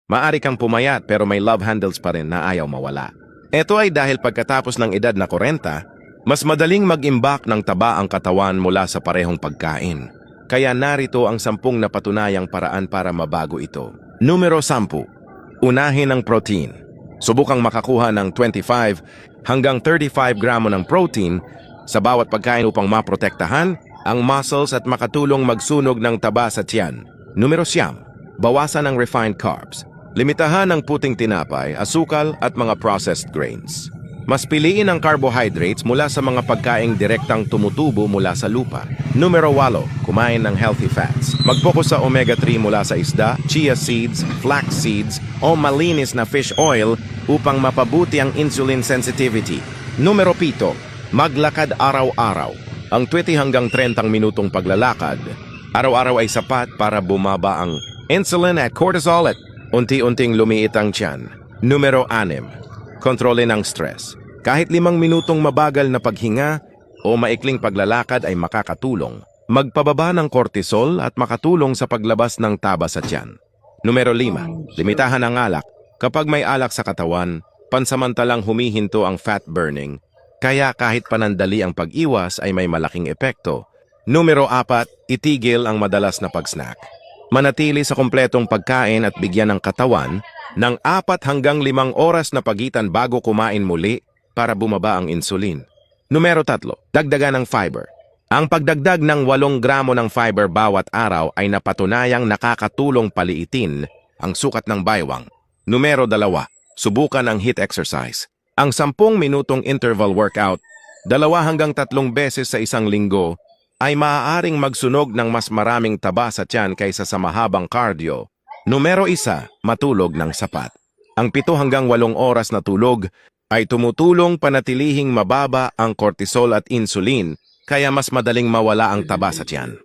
Maari kang pumayat pero may love handles pa rin na ayaw mawala. Ito ay dahil pagkatapos ng edad na 40, mas madaling mag-imbak ng taba ang katawan mula sa parehong pagkain. Kaya narito ang 10 napatunayang paraan para mabago ito. Numero 10. Unahin ang protein. Subukang makakuha ng 25 hanggang 35 gramo ng protein sa bawat pagkain upang maprotektahan ang muscles at makatulong magsunog ng taba sa tiyan. Numero 9. Bawasan ang refined carbs. Limitahan ang puting tinapay, asukal at mga processed grains. Mas piliin ang carbohydrates mula sa mga pagkaing direktang tumutubo mula sa lupa. Numero 8. Kumain ng healthy fats. Mag-focus sa omega-3 mula sa isda, chia seeds, flax seeds o malinis na fish oil upang mapabuti ang insulin sensitivity. Numero 7. Maglakad araw-araw. Ang 20 hanggang 30 minutong paglalakad, araw-araw ay sapat para bumaba ang insulin at cortisol at unti-unting lumiit ang tiyan. Numero 6. Kontrolin ang stress. Kahit 5 minutong mabagal na paghinga o maikling paglalakad ay makakatulong. Magpababa ng cortisol at makatulong sa paglabas ng taba sa tiyan. Numero 5. Limitahan ang alak. Kapag may alak sa katawan, pansamantalang humihinto ang fat burning, kaya kahit panandali ang pag-iwas ay may malaking epekto. Numero 4. Itigil ang madalas na pag-snack. Manatili sa kumpletong pagkain at bigyan ng katawan ng 4 hanggang 5 oras na pagitan bago kumain muli para bumaba ang insulin. Numero 3. Dagdagan ng fiber. Ang pagdagdag ng 8 gramo ng fiber bawat araw ay napatunayang nakakatulong paliitin ang sukat ng baywang. Numero 2. Subukan ang HIIT exercise. Ang 10 minutong interval workout, 2 hanggang 3 beses sa isang linggo, ay maaaring magsunog ng mas maraming taba sa tiyan kaysa sa mahabang cardio. Numero 1. Matulog ng sapat. Ang 7 hanggang 8 oras na tulog ay tumutulong panatilihing mababa ang cortisol at insulin, kaya mas madaling mawala ang taba sa tiyan.